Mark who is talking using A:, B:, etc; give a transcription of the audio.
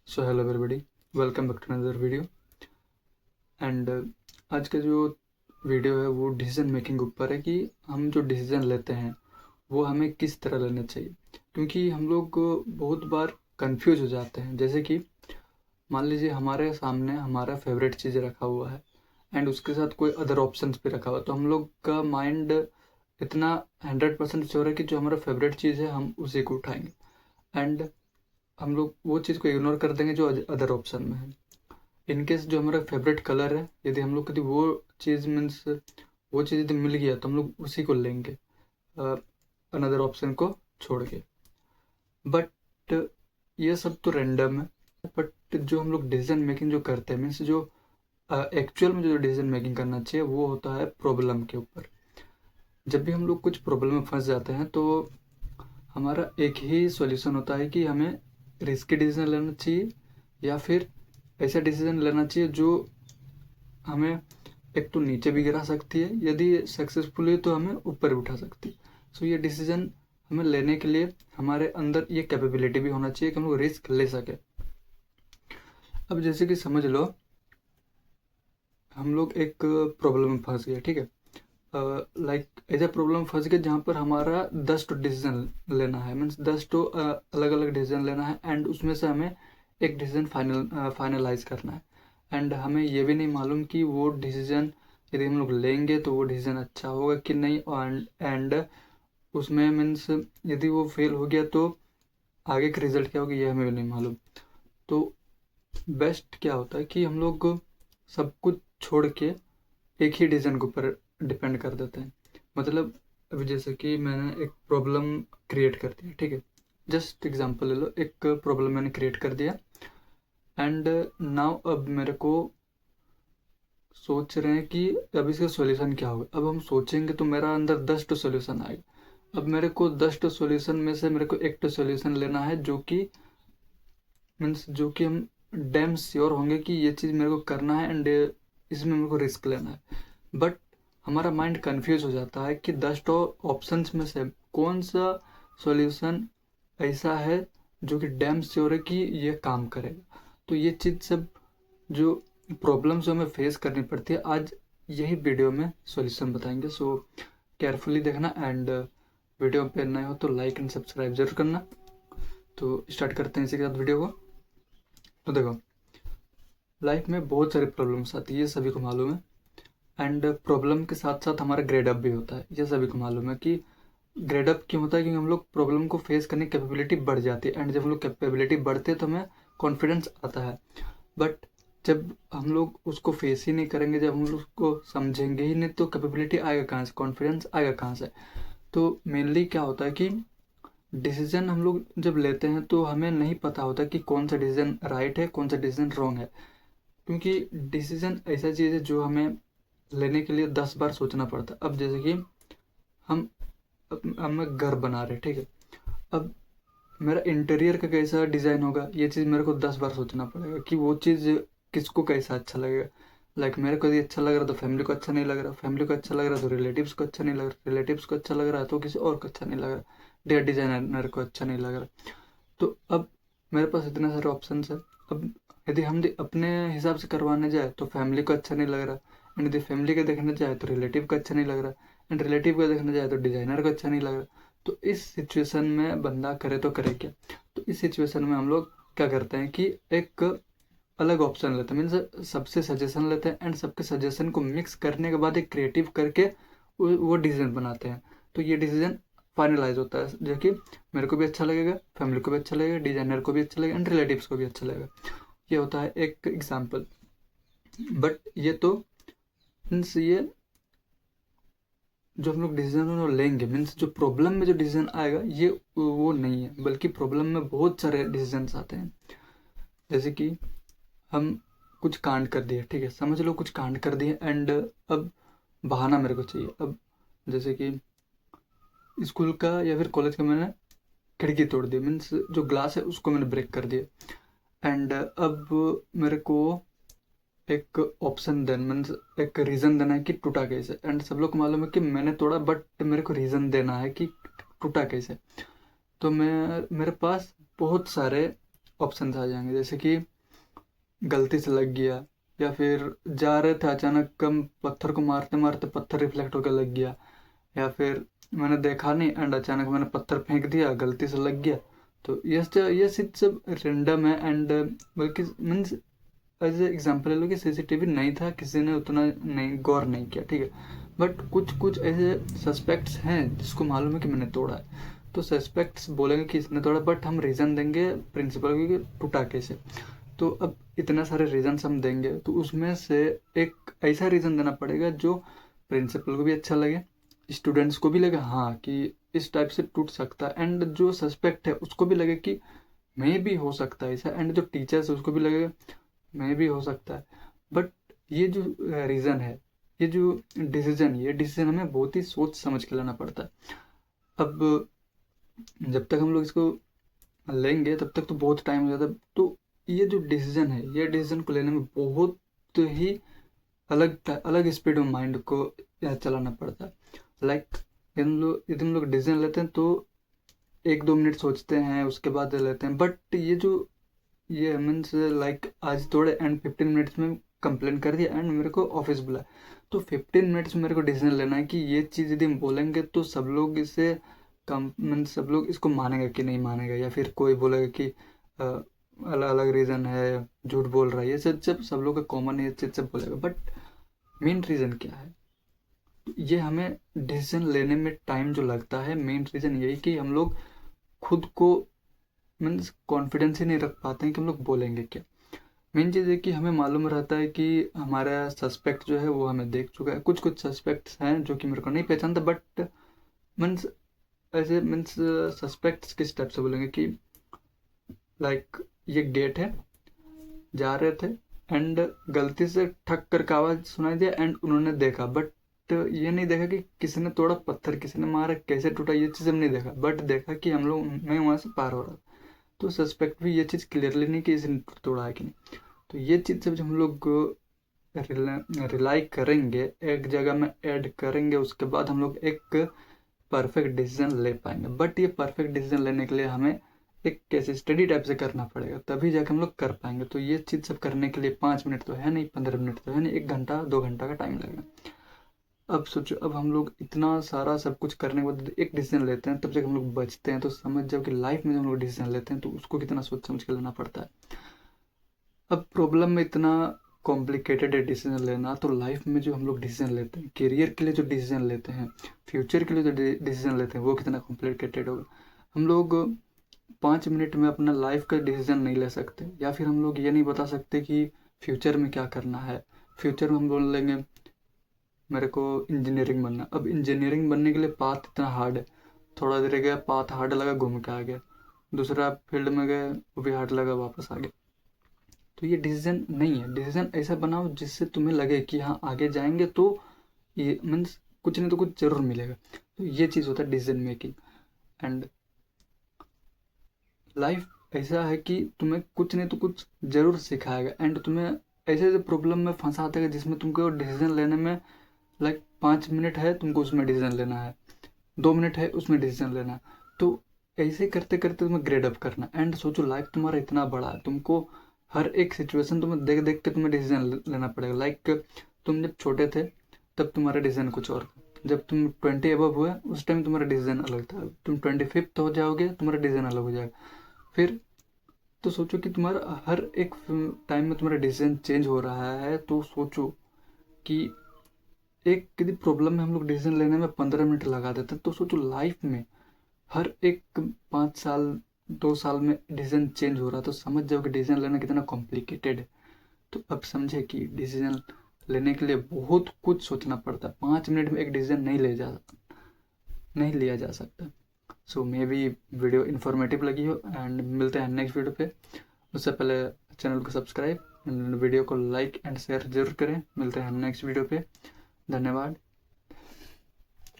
A: So hello everybody, welcome back to another video. And आज का जो वीडियो है वो डिसीजन मेकिंग के ऊपर है कि हम जो डिसीजन लेते हैं वो हमें किस तरह लेना चाहिए। क्योंकि हम लोग बहुत बार कंफ्यूज हो जाते हैं। जैसे कि मान लीजिए हमारे सामने हमारा फेवरेट चीज़ रखा हुआ है एंड उसके साथ कोई अदर ऑप्शंस भी रखा हुआ है, तो हम लोग का माइंड इतना 100% श्योर है कि जो हमारा फेवरेट चीज़ है हम उसी को उठाएंगे एंड हम लोग वो चीज़ को इग्नोर कर देंगे जो अदर ऑप्शन में है। इनकेस जो हमारा फेवरेट कलर है, यदि हम लोग, यदि वो चीज़ मीन्स वो चीज़ यदि मिल गया तो हम लोग उसी को लेंगे अनदर ऑप्शन को छोड़ के। बट ये सब तो रैंडम है। बट जो हम लोग डिसीजन मेकिंग जो करते हैं, मीन्स जो एक्चुअल में जो डिसीजन मेकिंग करना चाहिए वो होता है प्रॉब्लम के ऊपर। जब भी हम लोग कुछ प्रॉब्लम में फंस जाते हैं तो हमारा एक ही सॉल्यूशन होता है कि हमें रिस्की डिसीजन लेना चाहिए या फिर ऐसा डिसीजन लेना चाहिए जो हमें एक तो नीचे भी गिरा सकती है, यदि सक्सेसफुल है तो हमें ऊपर भी उठा सकती है। सो ये डिसीजन हमें लेने के लिए हमारे अंदर ये कैपेबिलिटी भी होना चाहिए कि हम लोग रिस्क ले सके। अब जैसे कि समझ लो हम लोग एक प्रॉब्लम में फंस गए, ठीक है। लाइक ऐसा प्रॉब्लम फंस गए जहाँ पर हमारा 10 तो डिसीजन लेना है, मीन्स 10 तो अलग अलग डिसीजन लेना है एंड उसमें से हमें एक डिसीजन फाइनलाइज करना है। एंड हमें ये भी नहीं मालूम कि वो डिसीजन यदि हम लोग लेंगे तो वो डिसीजन अच्छा होगा कि नहीं, एंड उसमें मीन्स यदि वो फेल हो गया तो आगे का रिजल्ट क्या होगा ये हमें भी नहीं मालूम। तो बेस्ट क्या होता है कि हम लोग सब कुछ छोड़ के एक ही डिसीजन के ऊपर डिपेंड कर देते हैं। मतलब अभी जैसे कि मैंने एक प्रॉब्लम क्रिएट कर दिया, ठीक है। जस्ट एग्जांपल ले लो, एक प्रॉब्लम मैंने क्रिएट कर दिया एंड नाउ अब मेरे को सोच रहे हैं कि अब इसका सॉल्यूशन क्या होगा। अब हम सोचेंगे तो मेरा अंदर 10 तो सॉल्यूशन आएगा। अब मेरे को 10 तो सॉल्यूशन में से मेरे को एक तो सॉल्यूशन लेना है जो कि मीन्स जो कि हम डैम श्योर होंगे कि ये चीज़ मेरे को करना है एंड इसमें मेरे को रिस्क लेना है। बट हमारा माइंड कंफ्यूज हो जाता है कि 10 तो ऑप्शंस में से कौन सा सॉल्यूशन ऐसा है जो कि डैम श्योर है कि ये काम करेगा। तो ये चीज़ सब जो प्रॉब्लम्स हमें फेस करनी पड़ती है, आज यही वीडियो में सॉल्यूशन बताएंगे। सो केयरफुली देखना एंड वीडियो पे नए हो तो लाइक एंड सब्सक्राइब जरूर करना। तो स्टार्ट करते हैं इसी के साथ वीडियो को। तो देखो, लाइफ में बहुत सारी प्रॉब्लम्स आती है, ये सभी को मालूम है। एंड प्रॉब्लम के साथ साथ हमारा ग्रेड अप भी होता है, ये सभी को मालूम है कि ग्रेड अप क्यों होता है। क्योंकि हम लोग प्रॉब्लम को फेस करने की कैपेबिलिटी बढ़ जाती है एंड जब हम लोग कैपेबिलिटी बढ़ते हैं तो हमें कॉन्फिडेंस आता है। बट जब हम लोग उसको फेस ही नहीं करेंगे, जब हम लोग उसको समझेंगे ही नहीं, तो कैपेबिलिटी आएगा कहाँ से, कॉन्फिडेंस आएगा कहाँ से। तो मेनली क्या होता है कि डिसीजन हम लोग जब लेते हैं तो हमें नहीं पता होता कि कौन सा डिसीजन राइट है, कौन सा डिसीजन रॉन्ग है। क्योंकि डिसीजन ऐसा चीज़ है जो हमें लेने के लिए 10 बार सोचना पड़ता है। अब जैसे कि हम मैं घर बना रहे, ठीक है। अब मेरा इंटीरियर का कैसा डिज़ाइन होगा ये चीज़ मेरे को 10 बार सोचना पड़ेगा कि वो चीज़ किसको कैसा अच्छा लगेगा। लाइक मेरे को यदि अच्छा लग रहा तो फैमिली को अच्छा नहीं लग रहा, फैमिली को अच्छा लग रहा तो रिलेटिव्स को अच्छा नहीं लग रहा, रिलेटिव्स को अच्छा लग रहा है तो किसी और को अच्छा नहीं लग रहा, डिजाइनर को अच्छा नहीं लग रहा। तो अब मेरे पास इतने सारे ऑप्शन है। अब यदि हम अपने हिसाब से करवाने जाए तो फैमिली को अच्छा नहीं लग रहा, एंड यदि फैमिली को देखने जाए तो रिलेटिव को अच्छा नहीं लग रहा, एंड रिलेटिव को देखने जाए तो डिजाइनर को अच्छा नहीं लग रहा। तो इस सिचुएशन में बंदा करे तो करे क्या। तो इस सिचुएशन में हम लोग क्या करते हैं कि एक अलग ऑप्शन लेते हैं, मीन्स सबसे सजेशन लेते हैं एंड सबके सजेशन को मिक्स करने के बाद एक क्रिएटिव करके वो डिसीजन बनाते हैं। तो ये डिसीजन फाइनलाइज होता है जो कि मेरे को भी अच्छा लगेगा, फैमिली को भी अच्छा लगेगा, डिजाइनर को भी अच्छा लगेगा एंड रिलेटिव्स को भी अच्छा लगेगा। ये होता है एक एग्जाम्पल। बट ये तो मीन्स ये जो हम लोग डिसीजन लेंगे, मीन्स जो प्रॉब्लम में जो डिसीजन आएगा ये वो नहीं है, बल्कि प्रॉब्लम में बहुत सारे डिसीजन आते हैं। जैसे कि हम कुछ कांड कर दिए, ठीक है, समझ लो कुछ कांड कर दिए एंड अब बहाना मेरे को चाहिए। अब जैसे कि स्कूल का या फिर कॉलेज का मैंने खिड़की तोड़ दी, मीन्स जो ग्लास है उसको मैंने ब्रेक कर दिया एंड अब मेरे को एक ऑप्शन देना, मीन्स एक रीज़न देना है कि टूटा कैसे। एंड सब लोग को मालूम है कि मैंने तोड़ा, बट मेरे को रीज़न देना है कि टूटा कैसे। तो मैं मेरे पास बहुत सारे ऑप्शन आ जाएंगे, जैसे कि गलती से लग गया, या फिर जा रहे थे अचानक हम पत्थर को मारते मारते पत्थर रिफ्लेक्ट होकर लग गया, या फिर मैंने देखा नहीं एंड अचानक मैंने पत्थर फेंक दिया, गलती से लग गया। तो ये सब रेंडम है एंड बल्कि मीन्स एज एग्जाम्पल ले लो कि सीसीटीवी नहीं था, किसी ने उतना नहीं गौर नहीं किया, ठीक है, बट कुछ कुछ ऐसे सस्पेक्ट्स हैं जिसको मालूम है कि मैंने तोड़ा है, तो सस्पेक्ट्स बोलेंगे कि इसने तोड़ा, बट हम रीज़न देंगे प्रिंसिपल को कि टूटा कैसे। तो अब इतने सारे रीजंस हम देंगे तो उसमें से एक ऐसा रीज़न देना पड़ेगा जो प्रिंसिपल को भी अच्छा लगे, स्टूडेंट्स को भी लगे हाँ कि इस टाइप से टूट सकता है, एंड जो सस्पेक्ट है उसको भी लगे कि मे भी हो सकता है ऐसा, एंड जो टीचर्स है उसको भी लगेगा मे भी हो सकता है। बट ये जो रीज़न है, ये जो डिसीजन हमें बहुत ही सोच समझ के लेना पड़ता है। अब जब तक हम लोग इसको लेंगे तब तक तो बहुत टाइम हो जाता है। तो ये जो डिसीजन है, ये डिसीजन को लेने में बहुत ही अलग स्पीड में माइंड को चलाना पड़ता है। लाइक यदि हम लोग डिसीजन लेते हैं तो 1-2 मिनट सोचते हैं उसके बाद लेते हैं, बट ये मीन्स लाइक आज थोड़े एंड 15 मिनट्स में कंप्लेन कर दिया एंड मेरे को ऑफिस बुलाया, तो 15 मिनट्स में मेरे को डिसीजन लेना है कि ये चीज़ यदि हम बोलेंगे तो सब लोग इसे मीन्स सब लोग इसको मानेगा कि नहीं मानेगा, या फिर कोई बोलेगा कि अलग अलग रीज़न है, झूठ बोल रहा है, ये सब लोग का कॉमन है, ये चीज़ सब बोलेगा, बट मेन रीज़न क्या है? ये हमें डिसीजन लेने में टाइम जो लगता है, मेन रीज़न यही कि हम लोग खुद को मीन्स कॉन्फिडेंस ही नहीं रख पाते हैं कि हम लोग बोलेंगे क्या। मेन चीज़ है कि हमें मालूम रहता है कि हमारा सस्पेक्ट जो है वो हमें देख चुका है, कुछ कुछ सस्पेक्ट्स हैं जो कि मेरे को नहीं पहचानता, बट मीन्स ऐसे मीन्स सस्पेक्ट्स किस टाइप से बोलेंगे कि लाइक ये गेट है, जा रहे थे एंड गलती से ठक करके आवाज़ सुनाई दिया एंड उन्होंने देखा, बट ये नहीं देखा कि किसी ने तोड़ा, पत्थर किसी ने मारा, कैसे टूटा, ये चीज़ हमने नहीं देखा, बट देखा कि हम लोग मैं वहाँ से पार हो रहा था। तो सस्पेक्ट भी ये चीज़ क्लियरली नहीं कि इसने तोड़ा है कि नहीं। तो ये चीज़ जब हम लोग रिलाई करेंगे, एक जगह में ऐड करेंगे, उसके बाद हम लोग एक परफेक्ट डिसीजन ले पाएंगे। बट ये परफेक्ट डिसीजन लेने के लिए हमें एक कैसे स्टडी टाइप से करना पड़ेगा, तभी जाके हम लोग कर पाएंगे। तो ये चीज़ सब करने के लिए 5 मिनट तो है नहीं, 15 मिनट तो है नहीं, 1 घंटा 2 घंटा का टाइम लगेगा। अब सोचो, अब हम लोग इतना सारा सब कुछ करने के बाद एक डिसीजन लेते हैं, तब जब हम लोग बचते हैं, तो समझ जाओ कि लाइफ में जब हम लोग डिसीजन लेते हैं तो उसको कितना सोच समझ के लेना पड़ता है। अब प्रॉब्लम में इतना कॉम्प्लिकेटेड है डिसीजन लेना, तो लाइफ में जो हम लोग डिसीजन लेते हैं, करियर के लिए जो डिसीजन लेते हैं, फ्यूचर के लिए जो डिसीजन लेते हैं, वो कितना कॉम्प्लिकेटेड होगा। हम लोग 5 मिनट में अपना लाइफ का डिसीजन नहीं ले सकते, या फिर हम लोग ये नहीं बता सकते कि फ्यूचर में क्या करना है। फ्यूचर में हम बोल लेंगे मेरे को इंजीनियरिंग बनना, अब इंजीनियरिंग बनने के लिए पाथ इतना हार्ड है, थोड़ा देर गया पाथ हार्ड लगा, घूम के आ गया, दूसरा फील्ड में गए वो भी हार्ड लगा, वापस आ गया। तो ये डिसीजन नहीं है। डिसीजन ऐसा बनाओ जिससे तुम्हें लगे कि हाँ आगे जाएंगे तो ये मीन्स कुछ नहीं तो कुछ जरूर मिलेगा। तो ये चीज़ होता है डिसीजन मेकिंग। एंड लाइफ ऐसा है कि तुम्हें कुछ नहीं तो कुछ जरूर सिखाएगा, एंड तुम्हें ऐसे ऐसे प्रॉब्लम में फंसा देगा जिसमें तुमको डिसीजन लेने में लाइक 5 मिनट है, तुमको उसमें डिसीजन लेना है, 2 मिनट है उसमें डिसीजन लेना है। तो ऐसे करते करते तुम्हें ग्रेड अप करना। एंड सोचो लाइफ तुम्हारा इतना बड़ा है, तुमको हर एक सिचुएशन तुम्हें देख देख के तुम्हें डिसीजन लेना पड़ेगा। लाइक तुम जब छोटे थे तब तुम्हारा डिसीजन कुछ और था, जब तुम 20 अबव हुए उस टाइम तुम्हारा डिसीजन अलग था, तुम 25th हो जाओगे तुम्हारा डिसीजन अलग हो जाएगा। फिर तो सोचो कि तुम्हारा हर एक टाइम में तुम्हारा डिसीजन चेंज हो रहा है। तो सोचो कि एक यदि प्रॉब्लम में हम लोग डिसीजन लेने में 15 मिनट लगा देते हैं, तो सोचो लाइफ में हर एक 5 साल 2 साल में डिसीजन चेंज हो रहा है, तो समझ जाओ कि डिसीजन लेना कितना कॉम्प्लिकेटेड है। तो अब समझे कि डिसीजन लेने के लिए बहुत कुछ सोचना पड़ता है, 5 मिनट में एक डिसीजन नहीं लिया जा सकता। सो मे बी वीडियो इन्फॉर्मेटिव लगी हो, एंड मिलते हैं नेक्स्ट वीडियो पे। उससे पहले चैनल को सब्सक्राइब एंड वीडियो को लाइक एंड शेयर जरूर करें। मिलते हैं नेक्स्ट वीडियो पे। धन्यवाद।